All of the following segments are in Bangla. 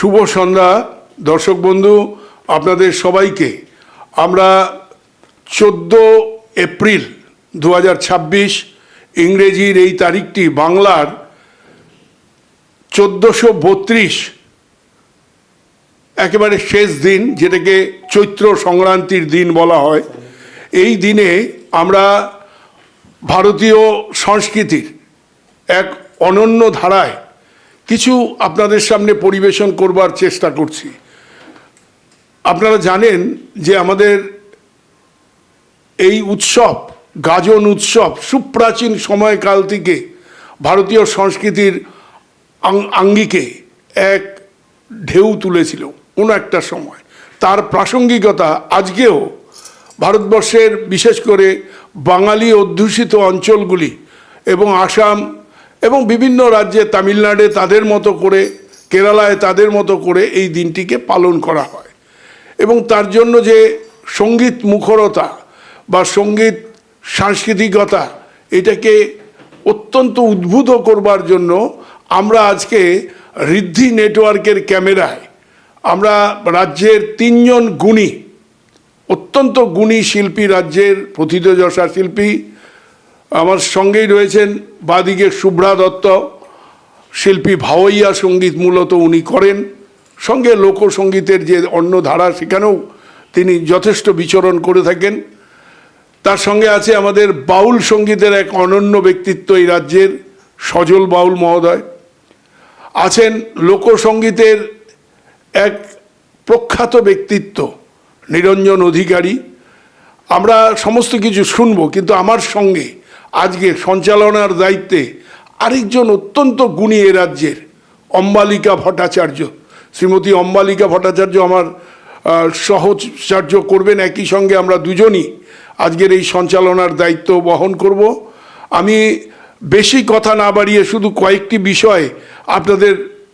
শুভ সন্ধ্যা দর্শক বন্ধু, আপনাদের সবাইকে আমরা 14 এপ্রিল 2026 ইংরেজির এই তারিখটি বাংলার 1432 একেবারে শেষ দিন, যেটাকে চৈত্র সংক্রান্তির দিন বলা হয়। এই দিনে আমরা ভারতীয় সংস্কৃতির এক অনন্য ধারায় কিছু আপনাদের সামনে পরিবেশন করবার চেষ্টা করছি। আপনারা জানেন যে আমাদের এই উৎসব, গাজন উৎসব, সুপ্রাচীন সময়কাল থেকে ভারতীয় সংস্কৃতির আঙ্গিকে এক ঢেউ তুলেছিল কোনো একটা সময়। তার প্রাসঙ্গিকতা আজকেও ভারতবর্ষের বিশেষ করে বাঙালি অধ্যুষিত অঞ্চলগুলি এবং আসাম এবং বিভিন্ন রাজ্যে, তামিলনাড়ে তাদের মতো করে, কেরালায় তাদের মতো করে এই দিনটিকে পালন করা হয়। এবং তার জন্য যে সঙ্গীত মুখরতা বা সঙ্গীত সাংস্কৃতিকতা, এটাকে অত্যন্ত উদ্বুদ্ধ করবার জন্য আমরা আজকে ঋদ্ধি নেটওয়ার্কের ক্যামেরায় আমরা রাজ্যের 3 জন গুণী, অত্যন্ত গুণী শিল্পী, রাজ্যের প্রথিতযশা শিল্পী আমার সঙ্গেই রয়েছেন। বাদিকে শুভ্রা দত্ত, শিল্পী, ভাওয়াইয়া সঙ্গীত মূলত উনি করেন, সঙ্গে লোকসঙ্গীতের যে অন্য ধারা সেখানেও তিনি যথেষ্ট বিচরণ করে থাকেন। তার সঙ্গে আছে আমাদের বাউল সঙ্গীতের এক অনন্য ব্যক্তিত্ব এই রাজ্যের, সজল বাউল মহোদয় আছেন। লোকসঙ্গীতের এক প্রখ্যাত ব্যক্তিত্ব নিরঞ্জন অধিকারী। আমরা সমস্ত কিছু শুনব, কিন্তু আমার সঙ্গে আজকে সঞ্চালনার দায়িত্বে আরেকজন অত্যন্ত গুণী এ রাজ্যের, অম্বালিকা ভট্টাচার্য। শ্রীমতী অম্বালিকা ভট্টাচার্য আমার সহচার্য করবেন। একই সঙ্গে আমরা দুজনই আজকের এই সঞ্চালনার দায়িত্ব বহন করব। আমি বেশি কথা না বাড়িয়ে শুধু কয়েকটি বিষয়ে আপনাদের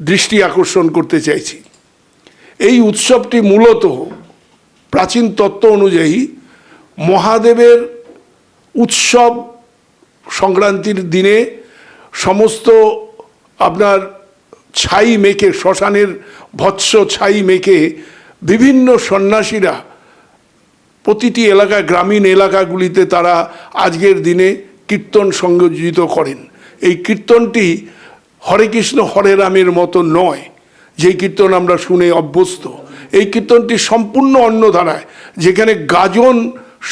দৃষ্টি আকর্ষণ করতে চাইছি। এই উৎসবটি মূলত প্রাচীন তত্ত্ব অনুযায়ী মহাদেবের উৎসব। সংক্রান্তির দিনে সমস্ত আপনার ছাই মেখে, শ্মশানের ভৎস ছাই মেখে বিভিন্ন সন্ন্যাসীরা প্রতিটি এলাকা, গ্রামীণ এলাকাগুলিতে তারা আজকের দিনে কীর্তন সংযোজিত করেন। এই কীর্তনটি হরে কৃষ্ণ হরে রামের মতো নয়, যেই কীর্তন আমরা শুনে অভ্যস্ত। এই কীর্তনটি সম্পূর্ণ অন্য ধারায়, যেখানে গাজন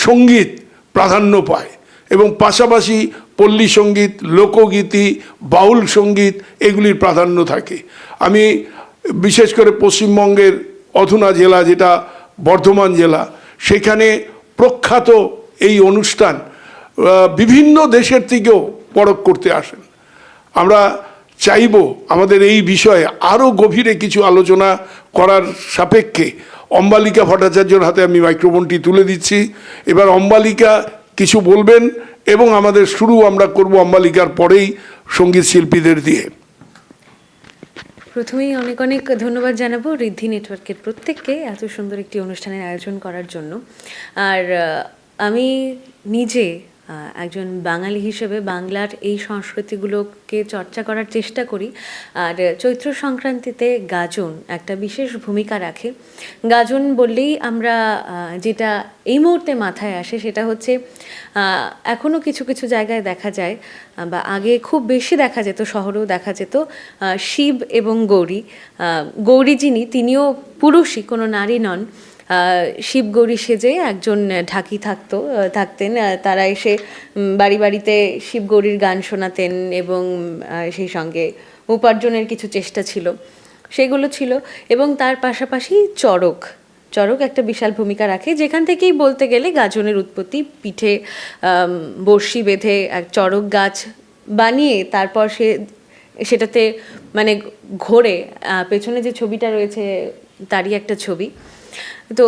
সঙ্গীত প্রাধান্য পায় এবং পাশাপাশি পল্লী সঙ্গীত, লোকগীতি, বাউল সঙ্গীত এগুলির প্রাধান্য থাকে। আমি বিশেষ করে পশ্চিমবঙ্গের অধুনা জেলা, যেটা বর্ধমান জেলা, সেখানে প্রখ্যাত এই অনুষ্ঠান বিভিন্ন দেশের থেকেও পরখ করতে আসেন। আমরা চাইব আমাদের এই বিষয়ে আরও গভীরে কিছু আলোচনা করার সাপেক্ষে অম্বালিকা ভট্টাচার্যর হাতে আমি মাইক্রোফোনটি তুলে দিচ্ছি। এবার অম্বালিকা কিছু বলবেন এবং আমাদের শুরু আমরা করব অম্বালিকার পরেই সঙ্গীত শিল্পীদের দিয়ে। প্রথমেই অনেক অনেক ধন্যবাদ জানাবো ঋদ্ধি নেটওয়ার্কের প্রত্যেককে এত সুন্দর একটি অনুষ্ঠানের আয়োজন করার জন্য। আর আমি নিজে একজন বাঙালি হিসেবে বাংলার এই সংস্কৃতিগুলোকে চর্চা করার চেষ্টা করি। আর চৈত্র সংক্রান্তিতে গাজন একটা বিশেষ ভূমিকা রাখে। গাজন বললেই আমরা যেটা এই মুহূর্তে মাথায় আসে সেটা হচ্ছে, এখনও কিছু কিছু জায়গায় দেখা যায়, বা আগে খুব বেশি দেখা যেত, শহরেও দেখা যেত, শিব এবং গৌরী। গৌরী যিনি, তিনিও পুরুষই, কোনো নারী নন। শিব গৌরী সেজে একজন ঢাকি থাকতেন। তারা এসে বাড়ি বাড়িতে শিব গৌরীর গান শোনাতেন এবং সেই সঙ্গে উপার্জনের কিছু চেষ্টা ছিল, সেগুলো ছিল। এবং তার পাশাপাশি চড়ক একটা বিশাল ভূমিকা রাখে, যেখান থেকেই বলতে গেলে গাজনের উৎপত্তি। পিঠে বড়শি বেঁধে এক চড়ক গাছ বানিয়ে তারপর সেটাতে মানে ঘোরে, পেছনে যে ছবিটা রয়েছে তারই একটা ছবি। তো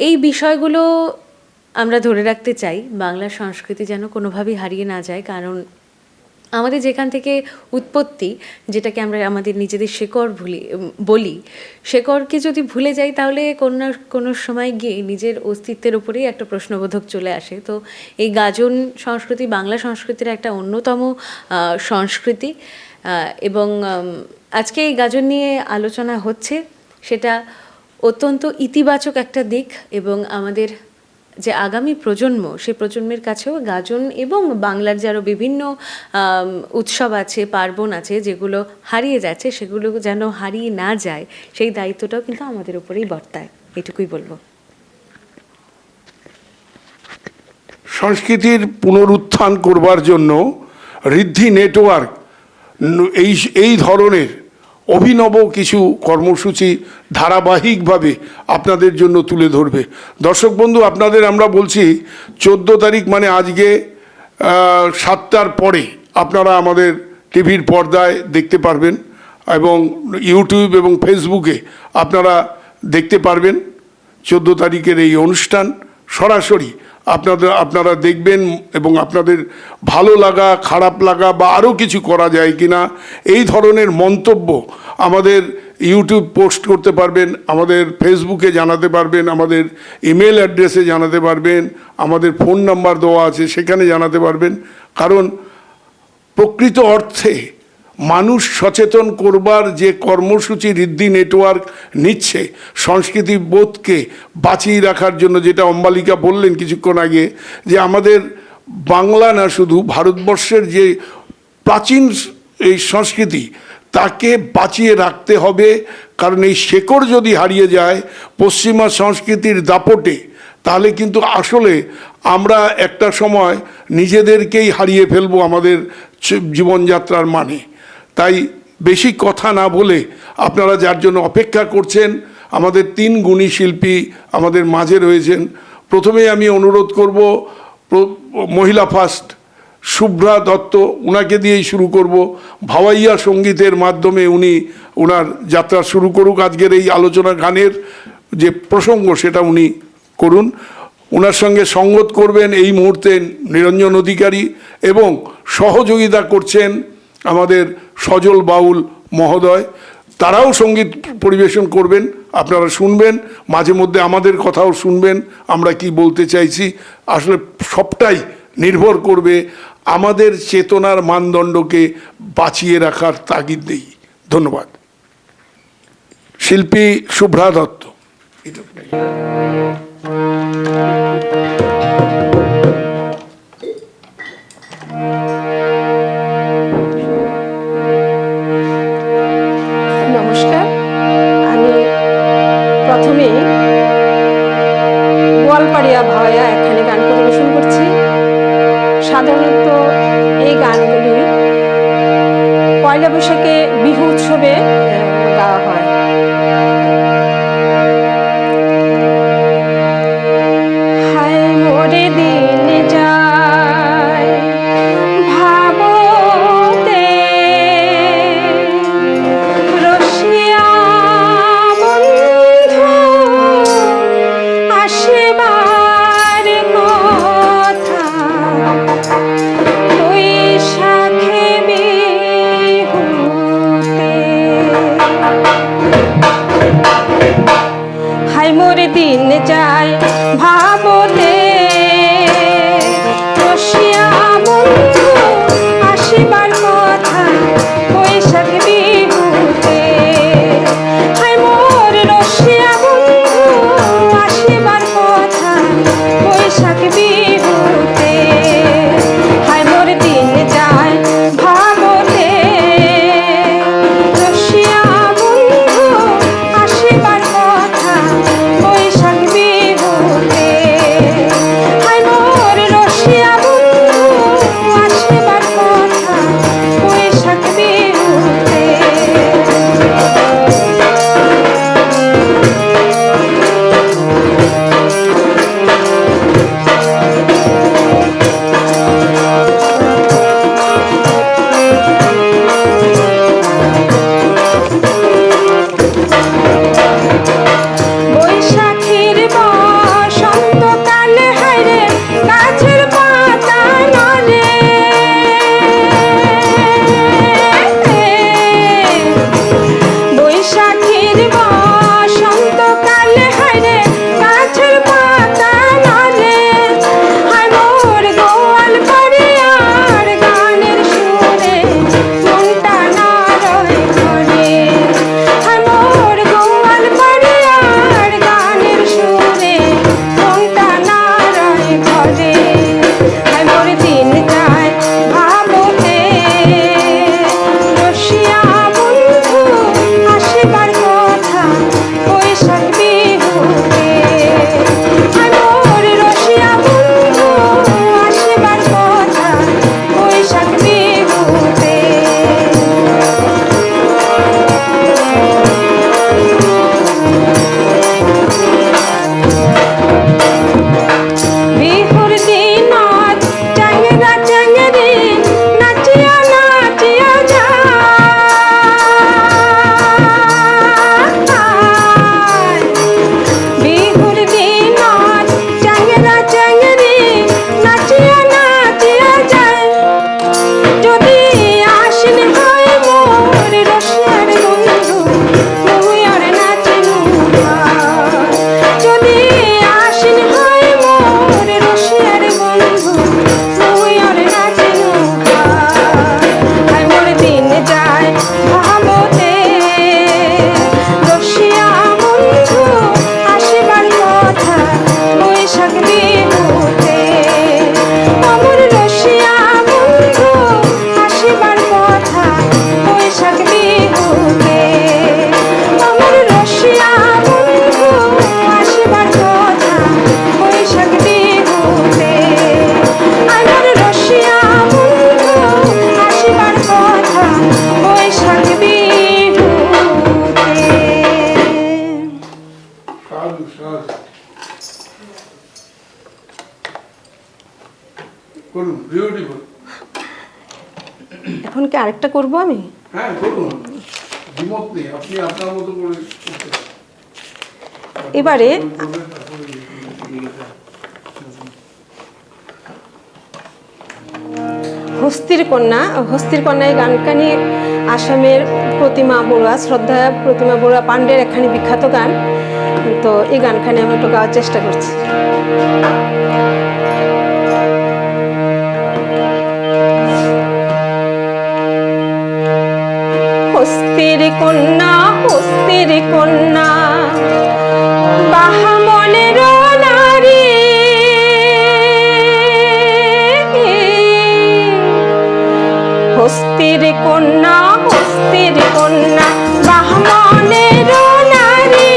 এই বিষয়গুলো আমরা ধরে রাখতে চাই, বাংলার সংস্কৃতি যেন কোনোভাবেই হারিয়ে না যায়। কারণ আমাদের যেখান থেকে উৎপত্তি, যেটাকে আমরা আমাদের নিজেদের শেকড় বলি, শেকড়কে যদি ভুলে যাই তাহলে কোনো সময় গিয়ে নিজের অস্তিত্বের উপরেই একটা প্রশ্নবোধক চলে আসে। তো এই গাজন সংস্কৃতি বাংলা সংস্কৃতির একটা অন্যতম সংস্কৃতি। এবং আজকে এই গাজন নিয়ে আলোচনা হচ্ছে। সেটা অত্যন্ত ইতিবাচক একটা দিক, এবং আমাদের যে আগামী প্রজন্ম, সেই প্রজন্মের কাছেও গাজন এবং বাংলার যে আরও বিভিন্ন উৎসব আছে, পার্বণ আছে, যেগুলো হারিয়ে যাচ্ছে, সেগুলো যেন হারিয়ে না যায়, সেই দায়িত্বটাও কিন্তু আমাদের উপরেই বর্তায়। এটুকুই বলবো। সংস্কৃতির পুনরুত্থান করবার জন্য ঋদ্ধি নেটওয়ার্ক এই ধরনের অভিনব কিছু কর্মসূচি ধারাবাহিকভাবে আপনাদের জন্য তুলে ধরবে। দর্শক বন্ধু, আপনাদের আমরা বলছি 14 তারিখ মানে আজকে 7টার পরে আপনারা আমাদের টিভির পর্দায় দেখতে পারবেন, এবং ইউটিউব এবং ফেসবুকে আপনারা দেখতে পারবেন 14 তারিখের এই অনুষ্ঠান সরাসরি আপনারা দেখবেন, এবং আপনাদের ভালো লাগা, খারাপ লাগা বা আরও কিছু করা যায় কিনা এই ধরনের মন্তব্য আমাদের ইউটিউব পোস্ট করতে পারবেন, আমাদের ফেসবুকে জানাতে পারবেন, আমাদের ইমেল অ্যাড্রেসে জানাতে পারবেন, আমাদের ফোন নাম্বার দেওয়া আছে সেখানে জানাতে পারবেন। কারণ প্রকৃত অর্থে মানুষ সচেতন করবার যে কর্মসূচি ঋদ্ধি নেটওয়ার্ক নিচ্ছে সংস্কৃতি বোধকে বাঁচিয়ে রাখার জন্য, যেটা অম্বালিকা বললেন কিছুক্ষণ আগে, যে আমাদের বাংলা না শুধু ভারতবর্ষের যে প্রাচীন এই সংস্কৃতি তাকে বাঁচিয়ে রাখতে হবে। কারণ এই শেকড় যদি হারিয়ে যায় পশ্চিমা সংস্কৃতির দাপটে, তাহলে কিন্তু আসলে আমরা একটা সময় নিজেদেরকেই হারিয়ে ফেলবো আমাদের জীবনযাত্রার মানে। তাই বেশি কথা না বলে আপনারা যার জন্য অপেক্ষা করছেন, আমাদের 3 গুণী শিল্পী আমাদের মাঝে রয়েছেন। প্রথমে আমি অনুরোধ করব মহিলা ফার্স্ট শুভ্রা দত্ত, উনাকে দিয়েই শুরু করব। ভাওয়াইয়া সঙ্গীতের মাধ্যমে উনি ওনার যাত্রা শুরু করুক। আজকের এই আলোচনা গানের যে প্রসঙ্গ সেটা উনি করুন। ওনার সঙ্গে সঙ্গত করবেন এই মুহূর্তে নিরঞ্জন অধিকারী, এবং সহযোগিতা করছেন আমাদের সজল বাউল মহোদয়। তারাও সঙ্গীত পরিবেশন করবেন, আপনারা শুনবেন, মাঝে মধ্যে আমাদের কথাও শুনবেন আমরা কি বলতে চাইছি। আসলে সবটাই নির্ভর করবে আমাদের চেতনার মানদণ্ডকে বাঁচিয়ে রাখার তাগিদেই। ধন্যবাদ। শিল্পী শুভ্রা দত্ত। নমস্কার, আমি প্রথমে গোয়ালপাড়িয়া ভাওয়াইয়া একখানি গান পরিবেশন করছি। সাধারণত এই গানগুলি পয়লা বৈশাখে বিহু উৎসবে গাওয়া হয়। হায় মোরে দিন যায় ভাবতে, রসিয়া বন্ধু আসিবার কথা, বৈশাখে বিহুতে এখন কি আরেকটা করব আমি? হ্যাঁ করুন, দ্বিমত নেই, আপনি আপনার মতো করে এবারে হস্তির কন্যা এই গানখানি আসামের প্রতিমা বড়ুয়া, শ্রদ্ধা প্রতিমা বড়ুয়া পাণ্ডের একখানি বিখ্যাত গান। তো এই গানখানি আমি একটু গাওয়ার চেষ্টা করছি। হস্তির কন্যা বাহামনের নারী, হস্তির কন্যা বাহামনের নারী,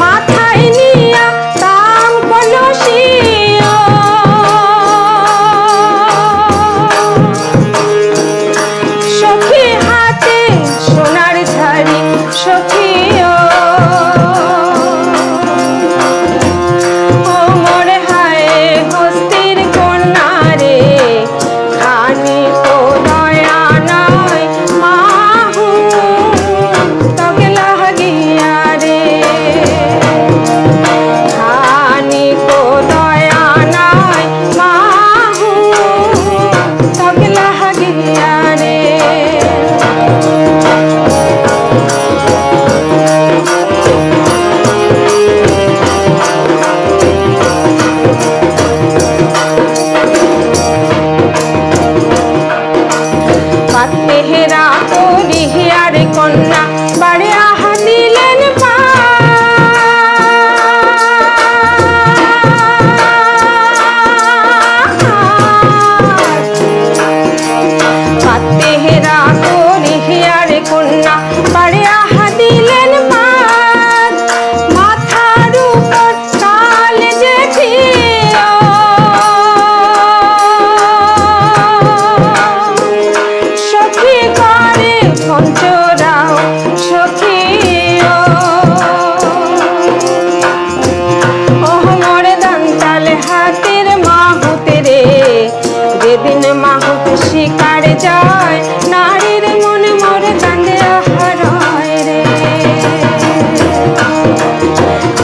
মাথায় নিয়া তাম কলসী, সখী হাতে সোনার ঝাড়ি, সখী ও মোরে হায় হস্তির কন্যা রে, খানি তো দয়া নয় মাহু তোকে লাগিয়া রে, খানি তো দয়া নয় মাহু তোকে লাগিয়া রে। পাতেহেরা করি হিয়ার কন্যা বাড়ি আহা দিলেন পাতেহেরা করি হিয়ার কন্যা বাড়ি আহা দিলেন মাথার উপর কাল জেঠি, সখী করে পঞ্চরাও সখী ও মোরে দান্তালে হাতের মাহুতে রে, যেদিন মাহুত শিকার যায় নারীর মন মোরে কান্দে আহারয় রে,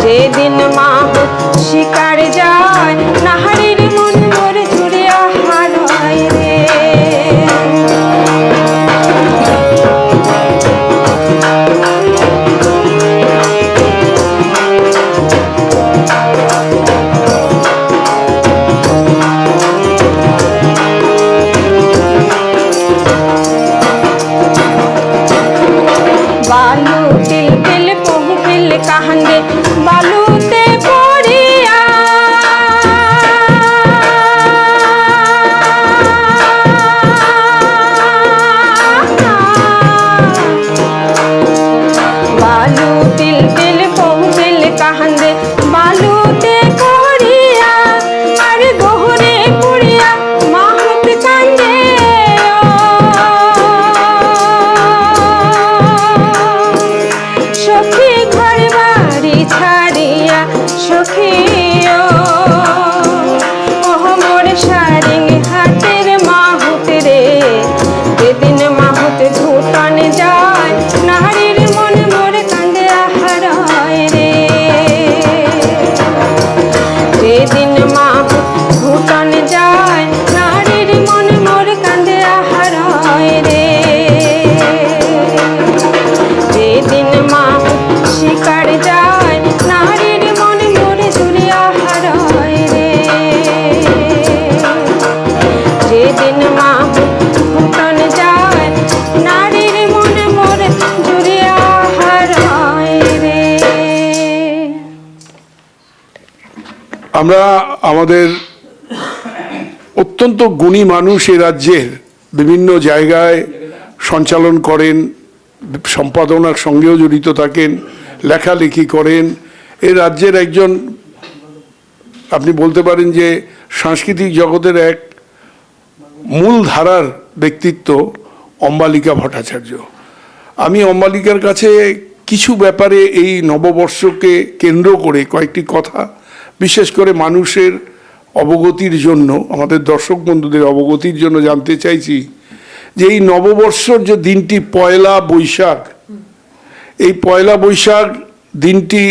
যেদিন মাহুত শিকার যায় নারীর মন মোরে জুড়ে আহারয় রে। বালু তিল পহুকিল কাহাঙ্গে বালুতে পড়িয়া, বালু তিল পহুকিল কাহাঙ্গে বালুতে পড়িয়া, আর গহরে পড়িয়া মাহুত কান্দে সখী ঘর বাড়ি ছাড়িয়া, সখী ও মোর সারিং হাতের মাহুত রে, যেদিন মাহুত ঘুটন যায় নারীর মন মোর কান্দে আহারয় রে, যেদিন মাহুত ঘুটন যায় নারীর মন মোর কান্দে আহারয় রে, যেদিন মাহুত শিকার যায় নারীর মন মোরে জুড়ে আহারয় রে, যেদিন মাহুত ঘুটন যায় নারীর মন মোরে জুড়ে আহারয় রে। আমরা আমাদের অত্যন্ত গুণী মানুষ এই রাজ্যের বিভিন্ন জায়গায় সঞ্চালন করেন, সম্পাদনার সঙ্গেও জড়িত থাকেন, লেখালেখি করেন। এই রাজ্যের একজন আপনি বলতে পারেন যে সাংস্কৃতিক জগতের এক মূল ধারার ব্যক্তিত্ব অম্বালিকা ভট্টাচার্য। আমি অম্বালিকার কাছে কিছু ব্যাপারে এই নববর্ষকে কেন্দ্র করে কয়েকটি কথা, বিশেষ করে মানুষের অবগতির জন্য, আমাদের দর্শক বন্ধুদের অবগতির জন্য জানতে চাইছি যে এই নববর্ষর যে দিনটি পয়লা বৈশাখ, এই পয়লা বৈশাখ দিনটি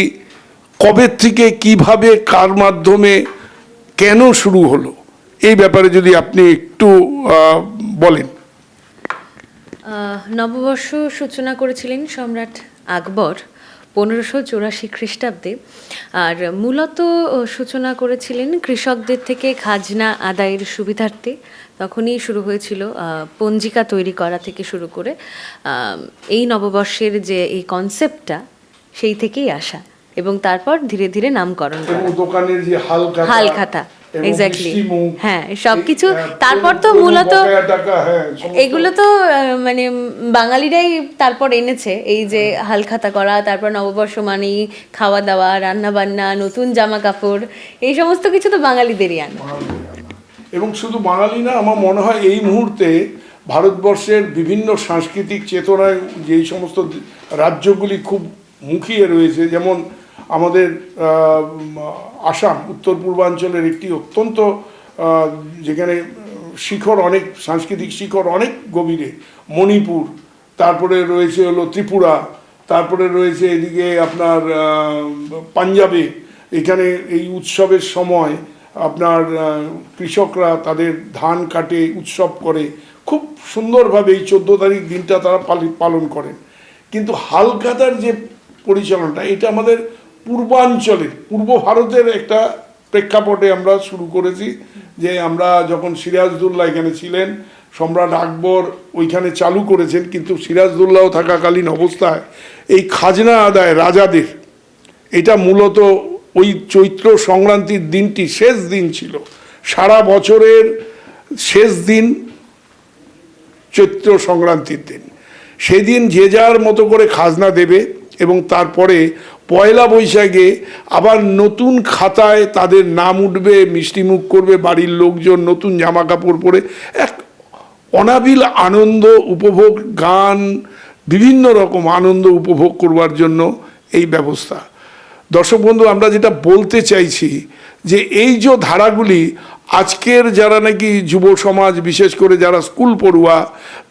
কবে থেকে, কিভাবে, কার মাধ্যমে, কেন শুরু হলো, এই ব্যাপারে যদি আপনি একটু বলেন। নববর্ষ সূচনা করেছিলেন সম্রাট আকবর 1584 খ্রিস্টাব্দে। আর মূলত সূচনা করেছিলেন কৃষকদের থেকে খাজনা আদায়ের সুবিধার্থে। তখনই শুরু হয়েছিল পঞ্জিকা তৈরি করা থেকে শুরু করে এই নববর্ষের যে এই কনসেপ্টটা সেই থেকেই আসা, এবং তারপর ধীরে ধীরে নামকরণ করা। এবং দোকানের যে হালখাতা, এক্স্যাক্টলি, হ্যাঁ সবকিছু। তারপর তো মূলত এগুলো তো মানে বাঙালিরাই তারপর এনেছে, এই যে হালখাতা করা, তারপর নববর্ষ মানেই খাওয়া দাওয়া, রান্না বান্না, নতুন জামা কাপড়, এই সমস্ত কিছু তো বাঙালিদেরই আনা। এবং শুধু বাঙালি না, আমার মনে হয় এই মুহূর্তে ভারতবর্ষের বিভিন্ন সাংস্কৃতিক চেতনায় যেই সমস্ত রাজ্যগুলি খুব মুখিয়ে রয়েছে, যেমন আমাদের আসাম উত্তর পূর্বাঞ্চলের একটি অত্যন্ত যেখানে শিখর অনেক, সাংস্কৃতিক শিখর অনেক গভীরে, মণিপুর, তারপরে রয়েছে হলো ত্রিপুরা, তারপরে রয়েছে এদিকে আপনার পাঞ্জাবে। এখানে এই উৎসবের সময় আপনার কৃষকরা তাদের ধান কাটে, উৎসব করে, খুব সুন্দরভাবে এই 14 তারিখ দিনটা তারা পালন করেন। কিন্তু হালখাতার যে পরিচালনাটা, এটা আমাদের পূর্বাঞ্চলের, পূর্ব ভারতের একটা প্রেক্ষাপটে আমরা শুরু করেছি। যে আমরা যখন সিরাজদৌল্লা এখানে ছিলেন, সম্রাট আকবর ওইখানে চালু করেছেন, কিন্তু সিরাজদৌল্লাও থাকাকালীন অবস্থায় এই খাজনা আদায় রাজাদের, এটা মূলত ওই চৈত্র সংক্রান্তির দিনটি শেষ দিন ছিল, সারা বছরের শেষ দিন চৈত্র সংক্রান্তির দিন। সেদিন যে যার মতো করে খাজনা দেবে, এবং তারপরে পয়লা বৈশাখে আবার নতুন খাতায় তাদের নাম উঠবে, মিষ্টিমুখ করবে বাড়ির লোকজন, নতুন জামা কাপড় পরে এক অনাবিল আনন্দ উপভোগ, গান, বিভিন্ন রকম আনন্দ উপভোগ করবার জন্য এই ব্যবস্থা। দর্শক বন্ধু, আমরা যেটা বলতে চাইছি যে এই যে ধারাগুলি আজকের যারা নাকি যুব সমাজ, বিশেষ করে যারা স্কুল পড়ুয়া,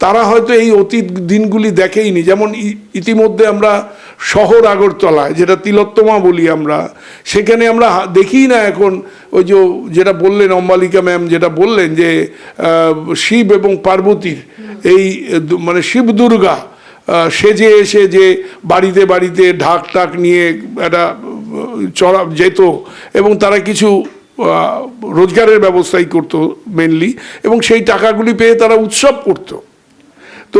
তারা হয়তো এই অতীত দিনগুলি দেখেইনি। যেমন ইতিমধ্যে আমরা শহর আগরতলায়, যেটা তিলোত্তমা বলি আমরা, সেখানে আমরা দেখি না এখন ওই যে যেটা বললেন অম্বালিকা ম্যাম, যেটা বললেন যে শিব এবং পার্বতীর এই মানে শিব দুর্গা সেজে এসে যে বাড়িতে বাড়িতে ঢাক টাক নিয়ে একটা চড়া যেত, এবং তারা কিছু রোজগারের ব্যবস্থাই করতো মেনলি, এবং সেই টাকাগুলি পেয়ে তারা উৎসব করতো। তো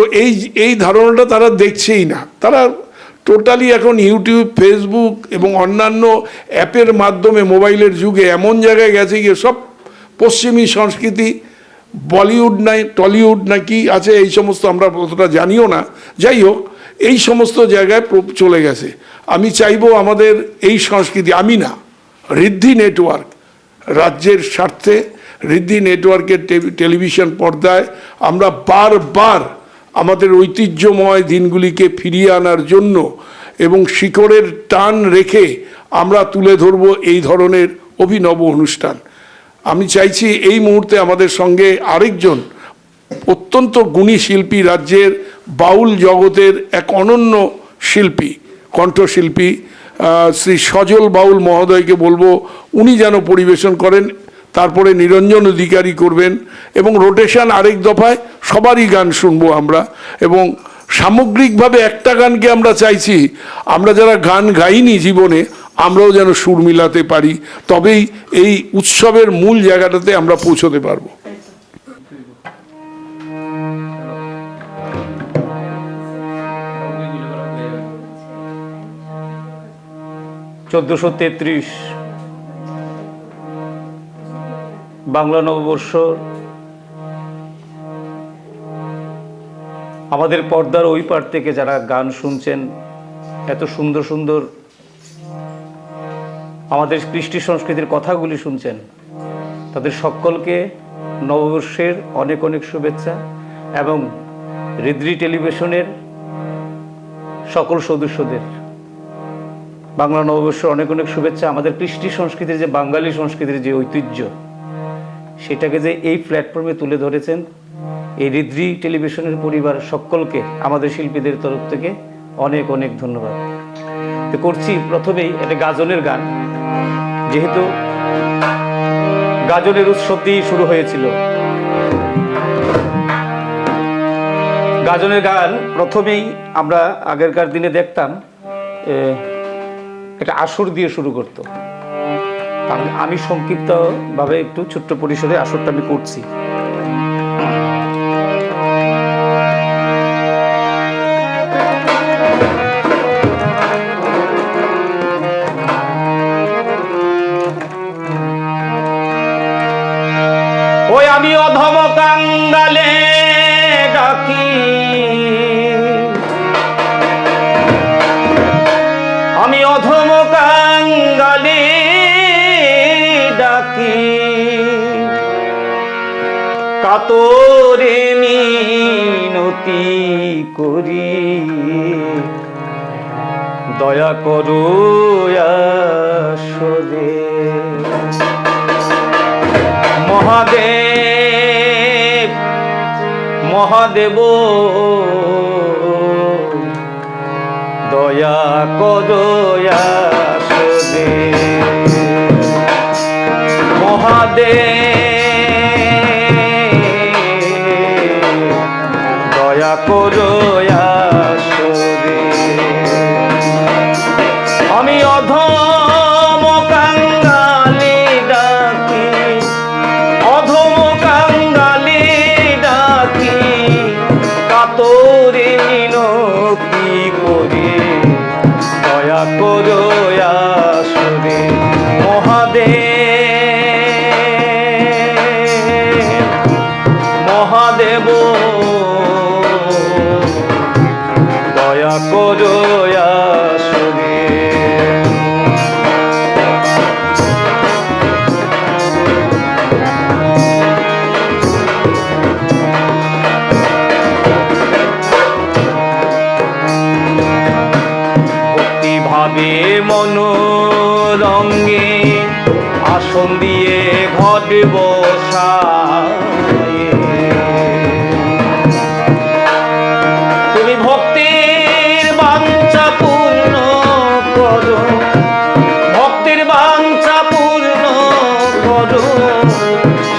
এই ধারণাটা তারা দেখছেই না। তারা টোটালি এখন ইউটিউব, ফেসবুক এবং অন্যান্য অ্যাপের মাধ্যমে মোবাইলের যুগে এমন জায়গায় গেছে গিয়ে সব পশ্চিমী সংস্কৃতি, বলিউড নাই টলিউড নাকি আছে, এই সমস্ত আমরা অতটা জানিও না। যাই হোক, এই সমস্ত জায়গায় চলে গেছে। আমি চাইবো আমাদের এই সংস্কৃতি, আমি না, ঋদ্ধি নেটওয়ার্ক, রাজ্যের স্বার্থে ঋদ্ধি নেটওয়ার্কের টেলিভিশন পর্দায় আমরা বারবার আমাদের ঐতিহ্যময় দিনগুলিকে ফিরিয়ে আনার জন্য এবং শিকড়ের টান রেখে আমরা তুলে ধরব এই ধরনের অভিনব অনুষ্ঠান। আমি চাইছি এই মুহূর্তে আমাদের সঙ্গে আরেকজন অত্যন্ত গুণী শিল্পী, রাজ্যের বাউল জগতের এক অনন্য শিল্পী, কণ্ঠশিল্পী শ্রী সজল বাউল মহোদয়কে বলবো উনি যেন পরিবেশন করেন, তারপরে নিরঞ্জন অধিকারী করবেন, এবং রোটেশন আরেক দফায় সবারই গান শুনবো আমরা। এবং সামগ্রিকভাবে একটা গানকে আমরা চাইছি, আমরা যারা গান গাইনি জীবনে, আমরাও যেন সুর মিলাতে পারি, তবেই এই উৎসবের মূল জায়গাটাতে আমরা পৌঁছতে পারবো। (1433) বাংলা নববর্ষ আমাদের পর্দার ওই পার থেকে যারা গান শুনছেন, এত সুন্দর সুন্দর আমাদের কৃষ্টি সংস্কৃতির কথাগুলি শুনছেন, তাদের সকলকে নববর্ষের অনেক অনেক শুভেচ্ছা, এবং ঋদ্ধি টেলিভিশনের সকল সদস্যদের বাংলা নববর্ষের অনেক অনেক শুভেচ্ছা। আমাদের কৃষ্টি সংস্কৃতির যে বাঙালি সংস্কৃতির যে ঐতিহ্য, সেটাকে যে এই প্ল্যাটফর্মে তুলে ধরেছেন, এই ঋদ্ধি টেলিভিশনের পরিবার সকলকে আমাদের শিল্পীদের তরফ থেকে অনেক অনেক ধন্যবাদ। তো করছি প্রথমেই একটা গাজনের গান, যেহেতু গাজনের উৎসব দিয়েই শুরু হয়েছিল। গাজনের গান প্রথমেই আমরা আগেরকার দিনে দেখতাম এটা আসর দিয়ে শুরু করতো। আমি সংক্ষিপ্তভাবে একটু ছোট্ট পরিসরে আসরটা আমি করছি। ওই আমি অধম কাঙ্গালে ডাকি, আমি অধম কাঙ্গালে ডাকি, কাতরে মিনতি করি, দয়া করো আসরে। মহাদেব মহাদেব দয়া করো আসরে। মহাদেব দয়া করো আসরে। আমি অধম কাঙ্গালে ডাকি, অধম কাঙ্গালে ডাকি, কাতরে মিনতি করি, দয়া করো আসরে। মহাদেব দয়া করো আসরে। ভক্তিভাবে মনোরঙ্গে আসন দিয়ে ঘট বসায়ে, তুমি ভক্তির বাঞ্ছা পূর্ণ করো, ভক্তির বাঞ্ছা পূর্ণ করো,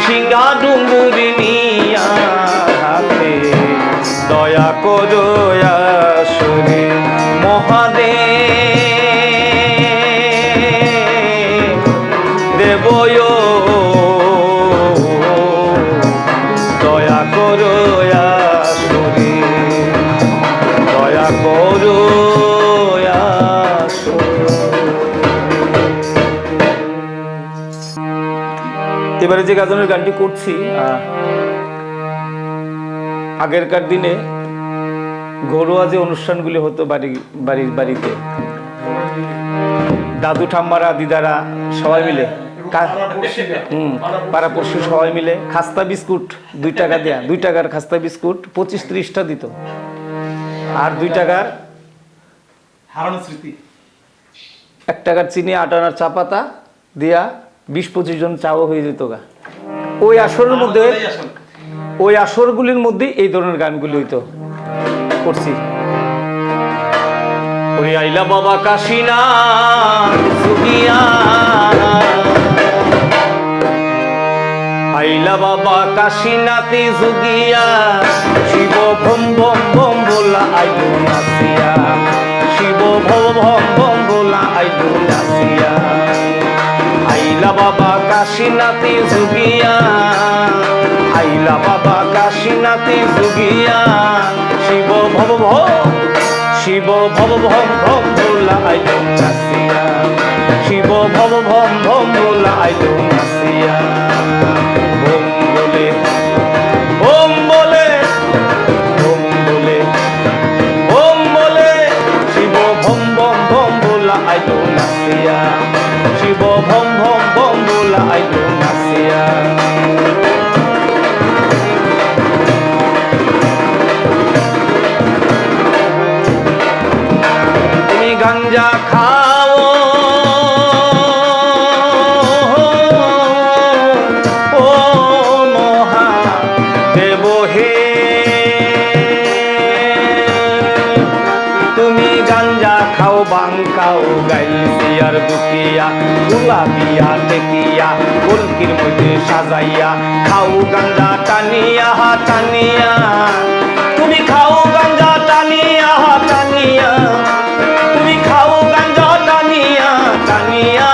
সিংহা ডুঙ্গুর নিয়া হাতে, দয়া করো আসরে। মহাদেব দেবয় দয়া করো আসরে, দয়া করো আসরে। এবারে যে গাজনের গানটি করছি, আগেরকার দিনে ঘরোয়া যে অনুষ্ঠানগুলি হতো বাড়িতে, দাদু ঠাম্মারা দিদারা সবাই মিলে, পাড়াপড়শি সবাই মিলে খাস্তা বিস্কুট 2 টাকা দেয়া, 2 টাকার খাস্তা বিস্কুট 25-30টা দিত, আর 2 টাকার হারানো স্মৃতি, 1 টাকার চিনি 8 আনার চা পাতা দিয়া 20-25 জন চাও হয়ে যেত গা। ওই আসরের মধ্যে, ওই আসরগুলির মধ্যে এই ধরনের গানগুলি হইতো। করছি ওরে আইলা বাবা কাশিনা সুগিয়া, আইলা বাবা কাশিনাতে জুগিয়া, শিব ভম ভম ভম বলা আইলো নাসিয়া, শিব ভম ভম ভম বলা আইলো নাসিয়া। আইলা বাবা কাশিনাতে জুগিয়া, আইলা বাবা কাশিনাতে জুগিয়া, শিব ভব ভম, শিব ভব ভম ভম বলা আইলো নাসিয়া, শিব ভব ভম ভম বলা আইলো নাসিয়া। ওম বলে ওম বলে ওম বলে ওম বলে, শিব ভম ভম ভম বলা আইলো নাসিয়া, শিব ভম ভম ভম বলা আইলো নাসিয়া। তুমি গাঞ্জা খাও, ও আর দুকিয়া তুলা দিয়া টেকিয়া কলকির মধ্যে সাজাইয়া খাও গাঞ্জা টানিয়া টানিয়া তুমি খাও গাঞ্জা টানিয়া টানিয়া তুমি খাও গাঞ্জা টানিয়া টানিয়া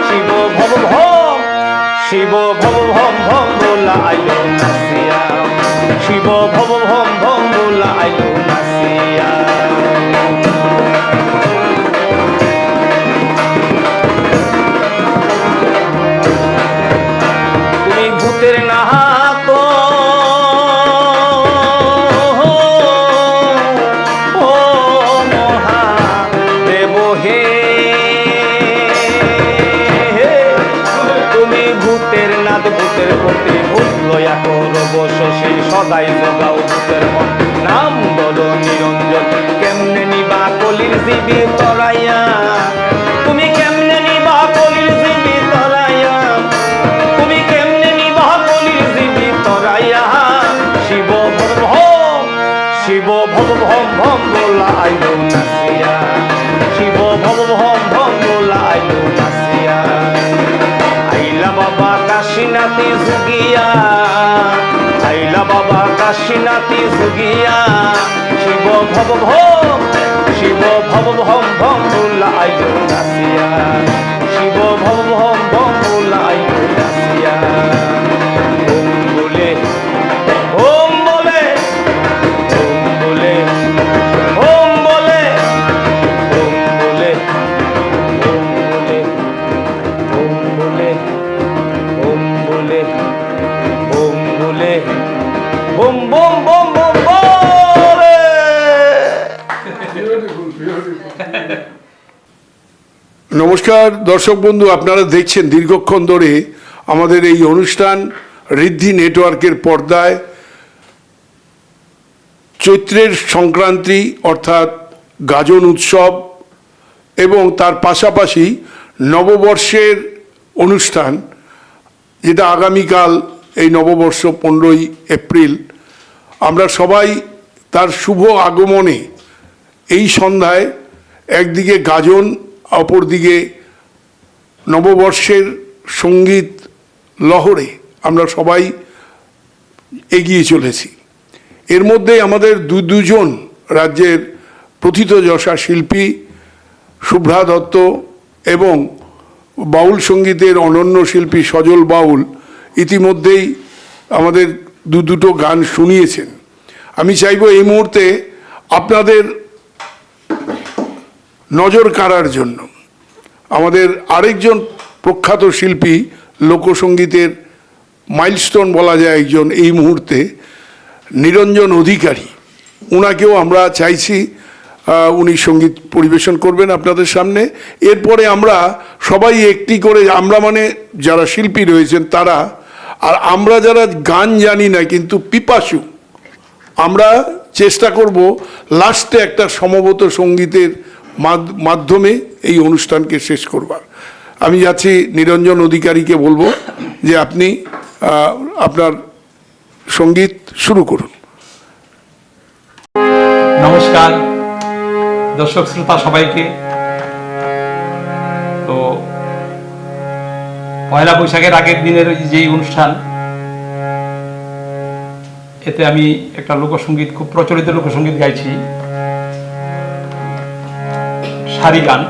শিব ভব ভম শিব ভব ভম ভম বলা আইলো নাসিয়া শিব ভব ভম ভম বলা আইলো নাসিয়া তুমি ভূতের নাহাত ও মহা দেব হে তুমি ভূতের নাদ ভূতের প্রতি ভূত লয়া করব শশী সদাই যোগাও ভূতের মন নাম বলো নিরঞ্জন কেমনে নিবা কলির জীবী তরাইয়া তুমি কেমনে নিবা কলির জীবী তরাইয়া তুমি কেমনে নিবা কলির জীবী তরাইয়া শিব ভব ভম শিব ভব ভম ভম বলা আইলো নাসিয়া শিব ভব ভম ভম বলা আইলো নাসিয়া আইলা বাবা কাশীনাথী যুগিয়া আইলা বাবা কাশীনাথী যুগিয়া শিব ভব ভম শিব ভব ভম ভম বলা আইলো নাসিয়া শিব ভব ভম ভম বলা আইলো নাসিয়া ওম বলে ওম বলে ওম বলে ওম বলে ওম বলে ওম বলে ওম বলে ওম বলে ওম বলে বোম বোম বোম বোম বলে নমস্কার দর্শক বন্ধু, আপনারা দেখছেন দীর্ঘক্ষণ ধরে আমাদের এই অনুষ্ঠান ঋদ্ধি নেটওয়ার্কের পর্দায় চৈত্রের সংক্রান্তি অর্থাৎ গাজন উৎসব এবং তার পাশাপাশি নববর্ষের অনুষ্ঠান, যেটা আগামীকাল এই নববর্ষ 15ই এপ্রিল। আমরা সবাই তার শুভ আগমনে এই সন্ধ্যায় একদিকে গাজন, অপরদিকে নববর্ষের সঙ্গীত লহরে আমরা সবাই এগিয়ে চলেছি। এর মধ্যে আমাদের দুজন রাজ্যের প্রথিতযশা শিল্পী শুভ্রা দত্ত এবং বাউল সঙ্গীতের অনন্য শিল্পী সজল বাউল ইতিমধ্যেই আমাদের দুটো গান শুনিয়েছেন। আমি চাইব এই মুহূর্তে আপনাদের নজর কাড়ার জন্য আমাদের আরেকজন প্রখ্যাত শিল্পী, লোকসঙ্গীতের মাইলস্টোন বলা যায় একজন এই মুহূর্তে, নিরঞ্জন অধিকারী। ওনাকেও আমরা চাইছি উনি সঙ্গীত পরিবেশন করবেন আপনাদের সামনে। এরপরে আমরা সবাই একটি করে, আমরা মানে যারা শিল্পী রয়েছেন তারা, আর আমরা যারা গান জানি না কিন্তু পিপাসু, আমরা চেষ্টা করব লাস্টে একটা সমবেত সঙ্গীতের মাধ্যমে এই অনুষ্ঠানকে শেষ করবার। আমি যাচ্ছি নিরঞ্জন অধিকারীকে বলবো যে আপনি আপনার সঙ্গীত শুরু করুন। নমস্কার দর্শক শ্রোতা সবাইকে। তো পয়লা বৈশাখের আগের দিনের যেই অনুষ্ঠান, এতে আমি একটা লোকসঙ্গীত, খুব প্রচলিত লোকসঙ্গীত গাইছি, সারি গান।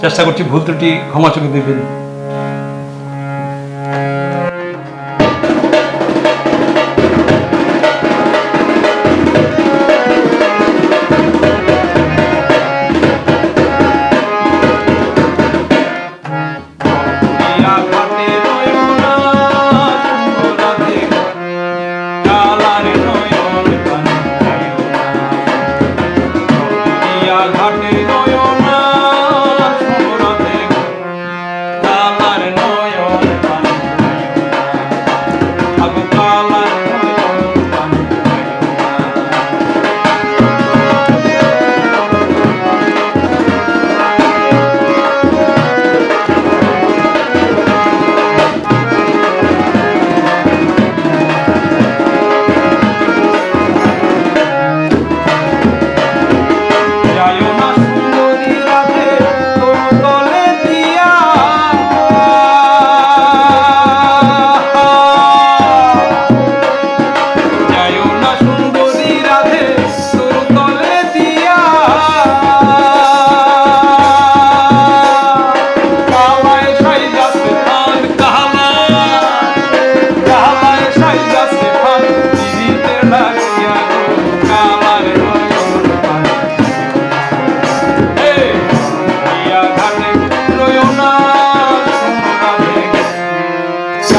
চেষ্টা করছি ভুল ত্রুটি ক্ষমা চোখে দেখবেন। ঘাটে নয়না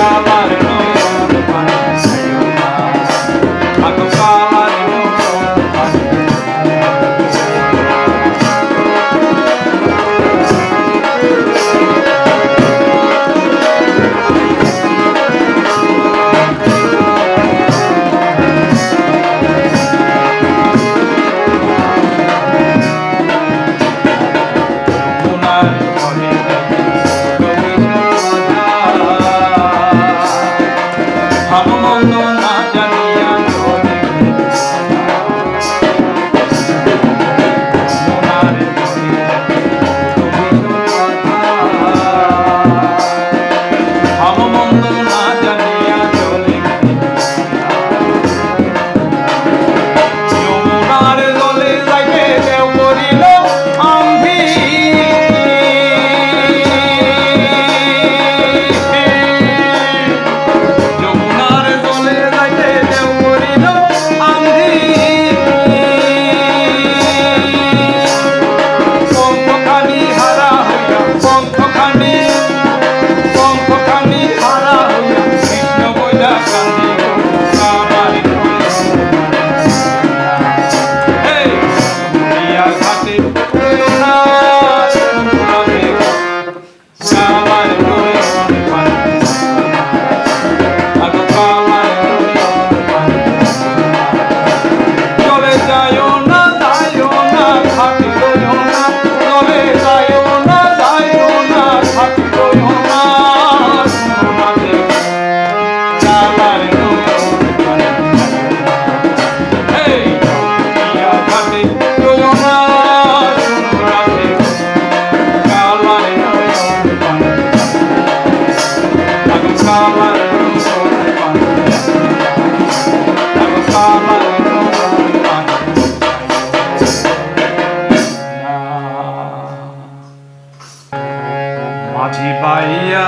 কালার নয়ন পানি চাইও না, আগো কালার নয়ন পানি। যমুনার জলে ভালো মন্দ না জানিয়া চলে যমুনার জলে ভালো মন্দ না জানিয়া চলে যমুনার জলে যাইতে দেও করিল আন্ধি যমুনার জলে যাইতে দেও করিল আন্ধি পঙ্খখানি হারা হইয়া পঙ্খখানি হারা হইয়া কৃষ্ণ বইলা কান্দি কামার এই দুনিয়া ঘাটে না সুন্দরে কামার নয়ন পানি আগো কামার নয়ন পানি চলে যাইও না থাকি রইও না চলে যাইও না থাকি রইও না সোনাতে কামার নয়ন পানি এই দুনিয়া ঘাটে রইও না সোনাতে কামার নয়ন পানি আগো কামার নয়ন পানি আগো কামার নয়ন পানি। মাঝি পাইয়া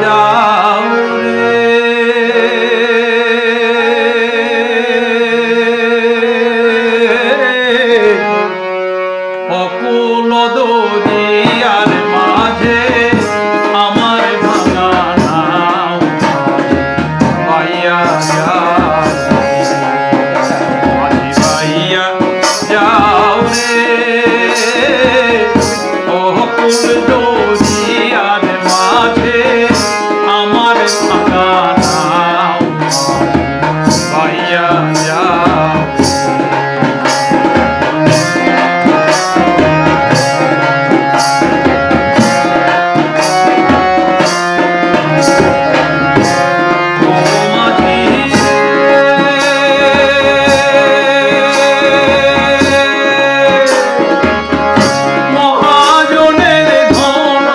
যাও রে অকুল দরিয়ার মাঝে আমার ভাঙা নাও পাইয়া যাও মাঝি পাইয়া যাও রে অকুল দরিয়ার মাঝে আমার ভাঙা নাও পাইয়া যাও মহাজনের ধন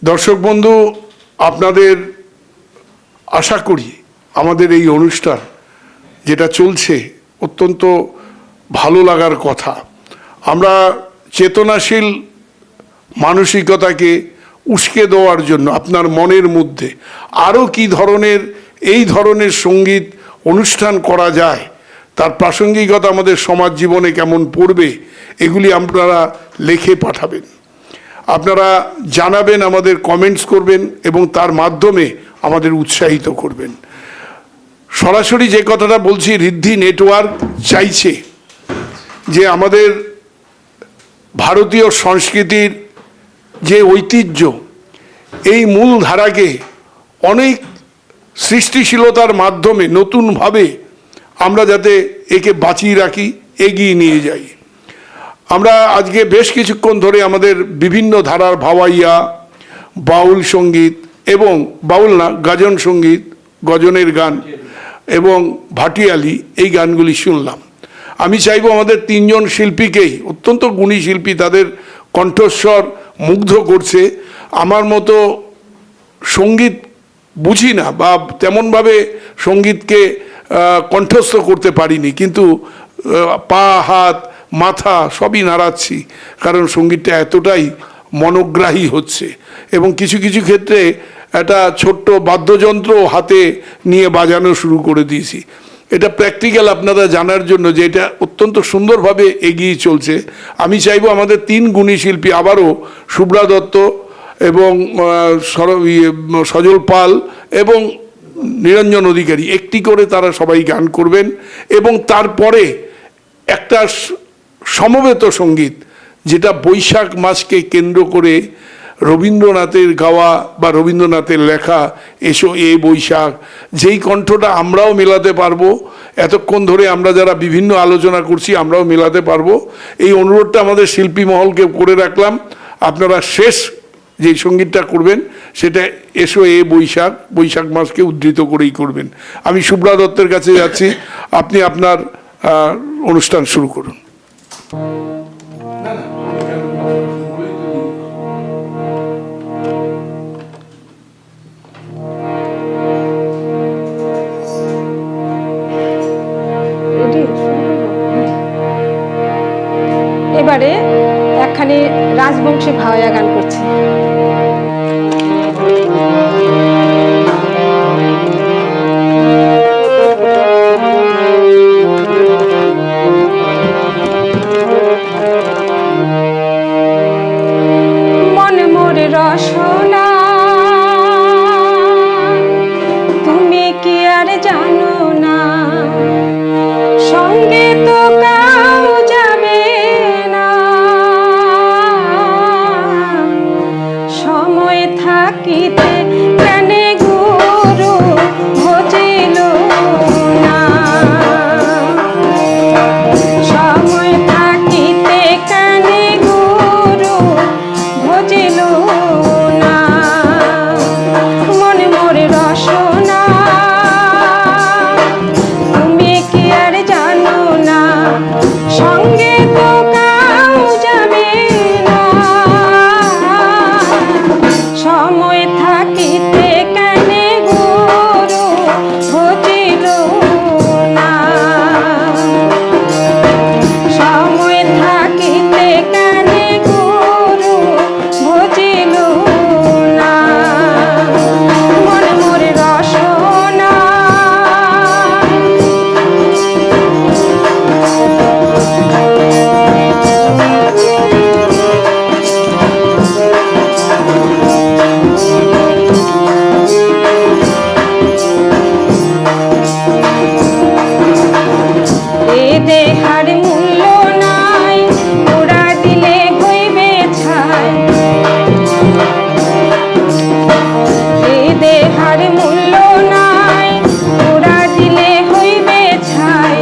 দর্শক বন্ধু, আপনাদের আশা করি আমাদের এই অনুষ্ঠান যেটা চলছে অত্যন্ত ভালো লাগার কথা। আমরা চেতনাশীল মানসিকতাকে উস্কে দেওয়ার জন্য আপনার মনের মধ্যে আরও কী ধরনের এই ধরনের সঙ্গীত অনুষ্ঠান করা যায়, তার প্রাসঙ্গিকতা আমাদের সমাজ জীবনে কেমন পড়বে, এগুলি আপনারা লিখে পাঠাবেন, আপনারা জানাবেন, আমাদের কমেন্টস করবেন এবং তার মাধ্যমে আমাদের উৎসাহিত করবেন। সরাসরি যে কথাটা বলছি, ঋদ্ধি নেটওয়ার্ক চাইছে যে আমাদের ভারতীয় সংস্কৃতির যে ঐতিহ্য, এই মূল ধারাকে অনেক সৃষ্টিশীলতার মাধ্যমে নতুনভাবে আমরা যাতে একে বাঁচিয়ে রাখি, এগিয়ে নিয়ে যাই। আমরা আজকে বেশ কিছুক্ষণ ধরে আমাদের বিভিন্ন ধারার ভাওয়াইয়া, বাউল সঙ্গীত এবং বাউল না, গাজন সঙ্গীত, গজনের গান এবং ভাটিয়ালি, এই গানগুলি শুনলাম। আমি চাইবো আমাদের তিনজন শিল্পীকেই, অত্যন্ত গুণী শিল্পী, তাদের কণ্ঠস্বর মুগ্ধ করছে। আমার মতো সঙ্গীত বুঝি না বা তেমনভাবে সঙ্গীতকে কণ্ঠস্থ করতে পারিনি, কিন্তু পা, হাত, মাথা সবই নাড়াচ্ছি, কারণ সঙ্গীতটা এতটাই মনোগ্রাহী হচ্ছে। এবং কিছু কিছু ক্ষেত্রে একটা ছোট্ট বাদ্যযন্ত্র হাতে নিয়ে বাজানো শুরু করে দিয়েছি। এটা প্র্যাকটিক্যাল আপনারা জানার জন্য যে এটা অত্যন্ত সুন্দরভাবে এগিয়ে চলছে। আমি চাইবো আমাদের তিন গুণী শিল্পী, আবারও শুভ্রা দত্ত এবং সজল পাল এবং নিরঞ্জন অধিকারী, একটি করে তারা সবাই গান করবেন এবং তারপরে একটা সমবেত সঙ্গীত, যেটা বৈশাখ মাসকে কেন্দ্র করে রবীন্দ্রনাথের গাওয়া বা রবীন্দ্রনাথের লেখা এসো এ বৈশাখ, যেই কণ্ঠটা আমরাও মেলাতে পারবো, এতক্ষণ ধরে আমরা যারা বিভিন্ন আলোচনা করছি আমরাও মেলাতে পারবো, এই অনুরোধটা আমাদের শিল্পী মহলকে করে রাখলাম। আপনারা শেষ যে সঙ্গীতটা করবেন সেটা এসো এ বৈশাখ, বৈশাখ মাসকে উদ্ধৃত করেই করবেন। আমি শুভ্রা দত্তের কাছে যাচ্ছি, আপনি আপনার অনুষ্ঠান শুরু করুন। এবারে একখানি রাজবংশী ভাওয়া গান করছি। মন মোর রসনা তুমি কি আর জানো না, সঙ্গে তো কাউ যাবে না, সময় থাকিতে কেন গুরু ভজিল না, সময় থাকিতে কেন গুরু ভজিল না, মন মোর রসনা তুমি কি আর জানো না, সঙ্গে তো কাউ যাবে না, সময় থাকিতে কেন গুরু ভজিল না, সময় থাকিতে কেন গুরু ভজিল না, মন মোর রসনা এ দেহার মূল্য নাই, ওরা দিলে হইবে ছাই, এ দেহার মূল্য নাই, ওরা দিলে হইবে ছাই,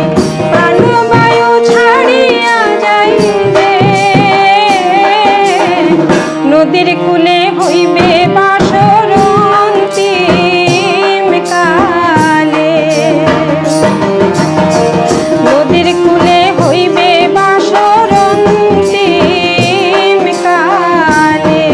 প্রাণবায়ু ছাড়িয়া যাইবে, নদীর কূলে হইবে বাসর অন্তিম কালে, নদীর কূলে হইবে বাসর অন্তিম কালে,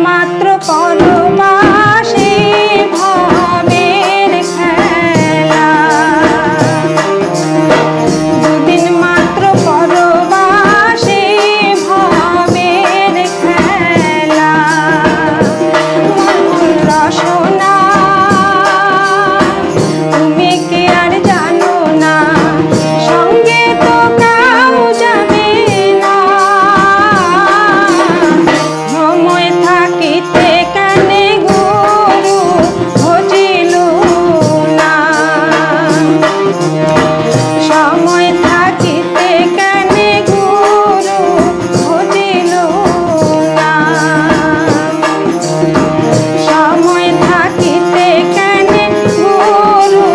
মাত্র পরবাসে ভবের খেলা, দুদিন মাত্র পরবাসে ভবের খেলা। মন রসনা তুমি কি আর জানো না, সঙ্গে তো কাউ যাবে না। সময় থাকিতে কানে গুরু ভজিল না, সময় থাকিতে কানে গুরু ভজিল না, সময় থাকিতে কানে গুরু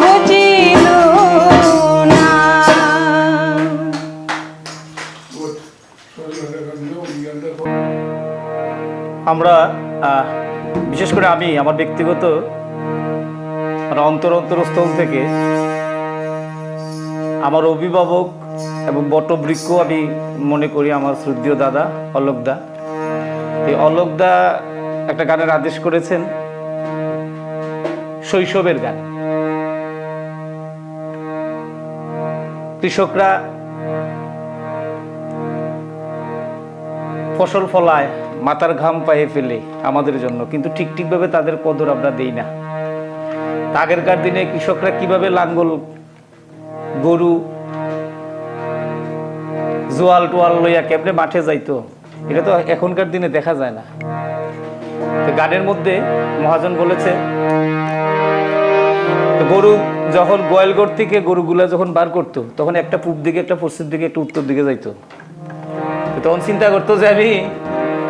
ভজিল না। আমরা বিশেষ করে আমি আমার ব্যক্তিগত মানে অন্তরস্থল থেকে আমার অভিভাবক এবং বটবৃক্ষ আমি মনে করি আমার শ্রদ্ধেয় দাদা অলোকদা। এই অলোকদা একটা গানের আদেশ করেছেন, শৈশবের গান। কৃষকরা ফসল ফলায়, মাথার ঘাম পায়ে ফেলে আমাদের জন্য, কিন্তু ঠিকভাবে তাদের কদর আমরা দেই না। আগেরকার দিনে কৃষকরা কিভাবে লাঙ্গল, গরু, জোয়াল টোয়াল লইয়া কেমনে মাঠে যাইতো, এটা তো এখনকার দিনে দেখা যায় না। তো গানের মধ্যে মহাজন বলেছে, গরু যখন গোয়ালঘর থেকে গরুগুলা যখন বার করতো, তখন একটা পূব দিকে, একটা পশ্চিম দিকে, একটা উত্তর দিকে যাইতো। তখন চিন্তা করতো যে আমি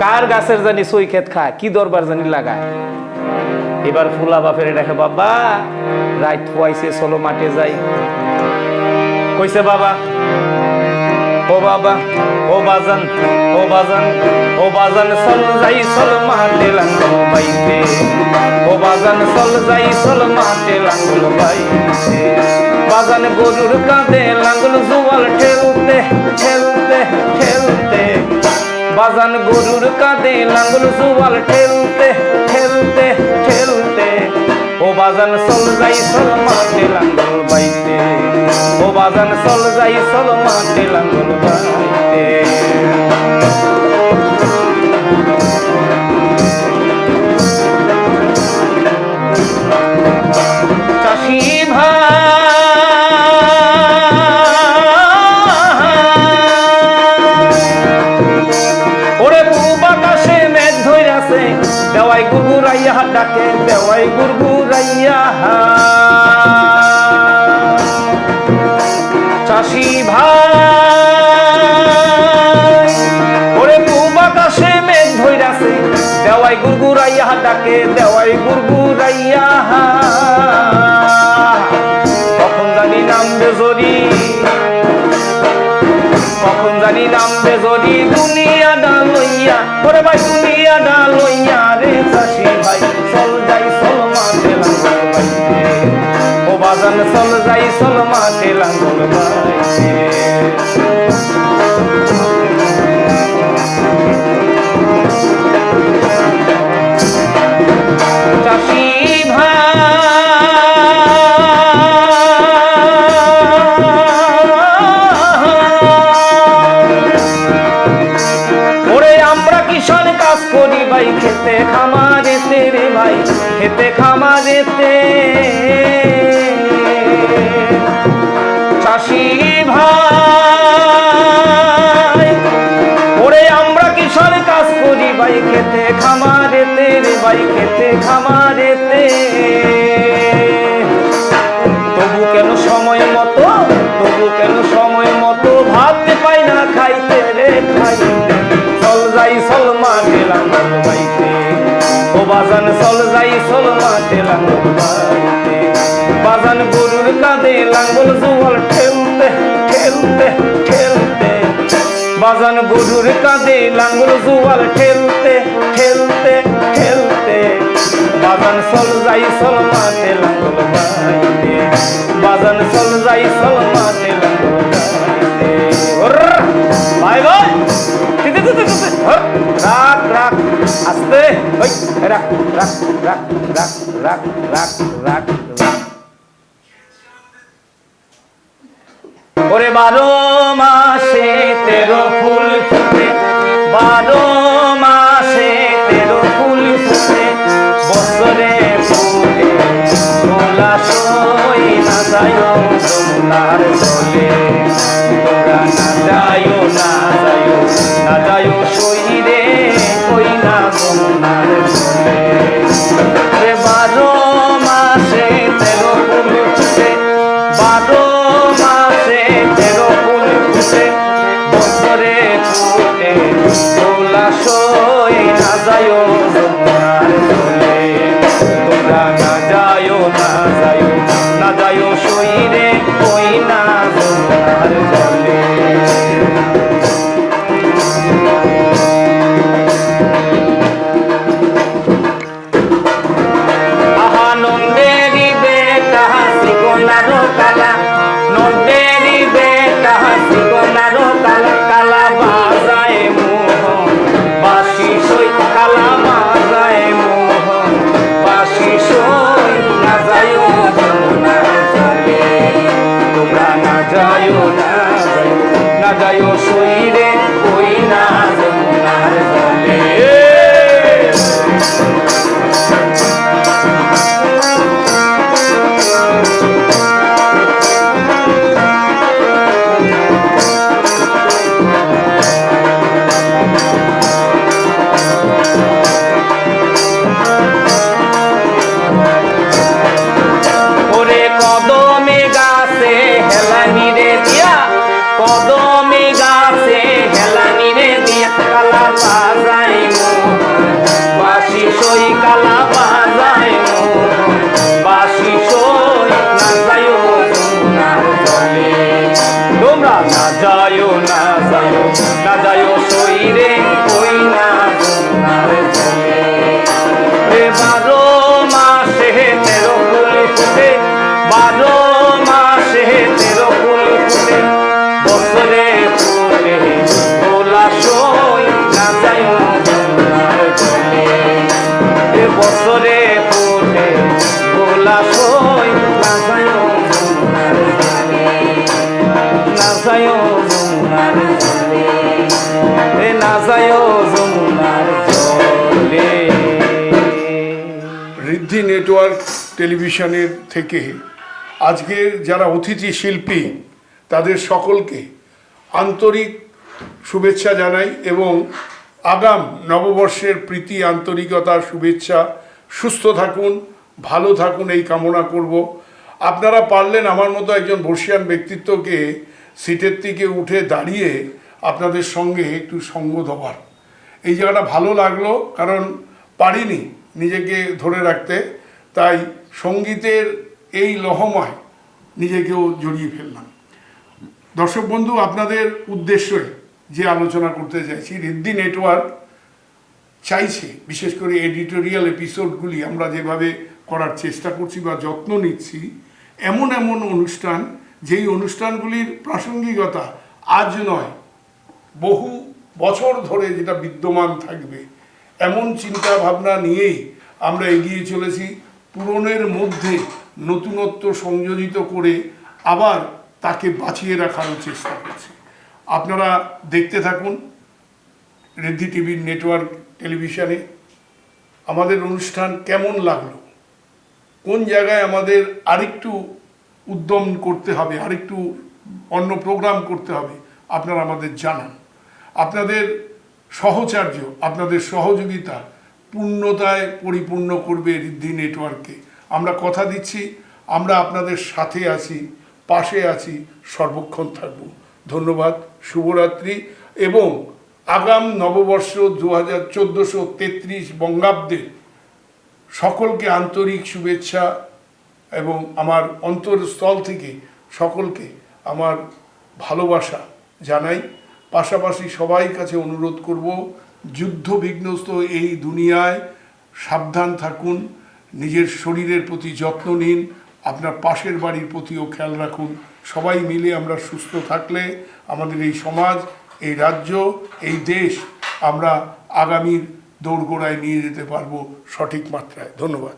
কার গাছের জানি সই ক্ষেত খায়, কি দরবার জানি লাগায়। এবার ফুলা বাপের দেখে, বাবা রাত হইছে, চলো মাঠে যাই। কইছে বাবা, ও বাবা, ও বাজান, ও বাজান, ও বাজান চল যাই, চল মাঠে লাঙ্গল বাইতে। ও বাজান চল যাই, চল মাঠে লাঙ্গল বাইতে। বাজান গরুর কাঁধে লাঙ্গল জোয়াল ঠেলতে ঠেলতে ঠেলতে। বাজান গরুর কাঁধে লাঙ্গল জোয়াল ঠেলতে ঠেলতে ঠেলতে। ও বাজান চল যাই, চল মাঠে লাঙ্গল বাইতে। ও বাজান চল যাই, চল মাঠে লাঙ্গল বাইতে। চাষি ভাই ওরে পূব আকাশে মেঘ ধইরাছে, দেওয়াই গুরগুরাইয়া ডাকে, দেওয়াই গুরগুরাইয়া। চাষি ভাই ওরে পূব আকাশে মেঘ ধইরাছে, দেওয়াই গুরগুরাইয়া ডাকে, দেওয়াই গুরগুরাইয়া। কখন জানি নামবে জরি, কখন জানি নামবে জরি, দুনিয়াটা লইয়া। ওরে ভাই দুনিয়াটা লইয়া রে চাষি ভাই, চল যাই চল মাঠে লাঙ্গল বাইতে। ও বাজান চল যাই, চল মাঠে লাঙ্গল বাইতে। চাষি ভাই ওরে আমরা কিষান কাজ করি ভাই, খেতে খামারেতে রে ভাই, খেতে খামারেতে। চাষি ভাই ওরে আমরা কিষান কাজ করি ভাই, খেতে খামারেতে রে ভাই, খেতে খামারেতে। তবু কেন সময় মতো, তবু কেন সময় মতো ভাবতে পাই না খাইতে রে খাইতে। চল যাই চল মাঠে লাঙ্গল বাইতে। ও বাজান চল যাই চল মাঠে লাঙ্গল বাইতে। বাজান গরুর কাঁধে লাঙ্গল জোয়াল ঠেলতে ঠেলতে ঠেলতে। বাজান গরুর কাঁধে লাঙ্গল জোয়াল ঠেলতে ঠেলতে ঠেলতে। বাজান চল যাই চল মাঠে লাঙ্গল বাইতে। বাজান চল যাই চল মাঠে লাঙ্গল বাইতে। ভাই ভাই রাখ রাখ, আস্তে আস্তে ওই রাখ রাখ রাখ রাখ রাখ রাখ রাখ রাখ। ওরে 12 মাসে 13 ফুল ফুটে, 12 মাসে 13 ফুল ফুটে, বছরে ফুটে দোলাশই না যায় যমুনার জলে। তোমরা না যায় না যায় না যায় সইরে কই না যমুনার জলে। 12 মাসে 13 ফুল ফুটে, 12 মাসে 13 ফুল ফুটে, বছরে ফুটে দোলাশই না যায় যমুনার জলে। তোমরা না যায় না যায় না যায় সইরে কই না যমুনার জলে। আহা নন্দেরি বেটা শ্রীকোনারো কালা, নন্দেরি বেটা শ্রীকোনারো কালা, কালা বাজায় মোহন বাঁশি সই, কালা বাজায় মোহন বাঁশি সই না যায় যমুনার জলে। তোমরা না যায় না যায় না যায় সইরে কই না যমুনার জলে। ওরে কদমে গাছে হেলানি রে দিয়া, কদমে গাছে হেলানি রে দিয়া, কালা বাজায় মোহন বাঁশি সই, কালা বাজায় মোহন বাঁশি সই না যায় যমুনার জলে। তোমরা না যায় না যায় না যায় সইরে কই না যমুনার জলে। 12 মাসে 13 ফুল ফুটে, 12 মাসে 13 ফুল ফুটে, বছরে ফুটে দোলাশই না যায় যমুনার জলে। বছরে ফুটে দোলাশই না যায় যমুনার জলে, না যায় যমুনার জলে, না যায় যমুনার জলে। ঋদ্ধি নেটওয়ার্ক টেলিভিশনের থেকে আজকের যারা অতিথি শিল্পী তাদের সকলকে আন্তরিক শুভেচ্ছা জানাই এবং আগাম নববর্ষের প্রীতি আন্তরিকতার শুভেচ্ছা। সুস্থ থাকুন, ভালো থাকুন এই কামনা করব। আপনারা পারলেন আমার মতো একজন বর্ষিয়ান ব্যক্তিত্বকে সিটের থেকে উঠে দাঁড়িয়ে আপনাদের সঙ্গে একটু সঙ্গ দেওয়ার। এই জায়গাটা ভালো লাগলো, কারণ পারিনি নিজেকে ধরে রাখতে, তাই সঙ্গীতের এই লহমায় নিজেকেও জড়িয়ে ফেললাম। দর্শক বন্ধু, আপনাদের উদ্দেশ্যে যে আলোচনা করতে চাইছি, ঋদ্ধি নেটওয়ার্ক চাইছে বিশেষ করে এডিটোরিয়াল এপিসোডগুলি আমরা যেভাবে করার চেষ্টা করছি বা যত্ন নিচ্ছি, এমন এমন অনুষ্ঠান যেই অনুষ্ঠানগুলির প্রাসঙ্গিকতা আজ নয় বহু বছর ধরে যেটা বিদ্যমান থাকবে, এমন চিন্তা ভাবনা নিয়েই আমরা এগিয়ে চলেছি। পুরনের মধ্যে নতুনত্ব সংযোজিত করে আবার তাকে বাঁচিয়ে রাখারও চেষ্টা করছি। আপনারা দেখতে থাকুন ঋদ্ধি টিভির নেটওয়ার্ক টেলিভিশনে। আমাদের অনুষ্ঠান কেমন লাগলো, কোন জায়গায় আমাদের আরেকটু উদ্যম করতে হবে, আরেকটু অন্য প্রোগ্রাম করতে হবে, আপনারা আমাদের জানান। আপনাদের সহচর্য, আপনাদের সহযোগিতা পূর্ণতায় পরিপূর্ণ করবে ঋদ্ধি নেটওয়ার্ককে। আমরা কথা দিচ্ছি, আমরা আপনাদের সাথে আছি, পাশে আছি, সর্বক্ষণ থাকব। ধন্যবাদ, শুভরাত্রি এবং আগাম নববর্ষ 1433 বঙ্গাব্দের সকলকে আন্তরিক শুভেচ্ছা এবং আমার অন্তরস্থল থেকে সকলকে আমার ভালোবাসা জানাই। পাশাপাশি সবাই কাছে অনুরোধ করব, যুদ্ধ বিধ্বস্ত এই দুনিয়ায় সাবধান থাকুন, নিজের শরীরের প্রতি যত্ন নিন, আপনার পাশের বাড়ির প্রতিও খেয়াল রাখুন। সবাই মিলে আমরা সুস্থ থাকলে আমাদের এই সমাজ, এই রাজ্য, এই দেশ আমরা আগামীর দৌড়গোড়ায় নিয়ে যেতে পারবো সঠিক মাত্রায়। ধন্যবাদ।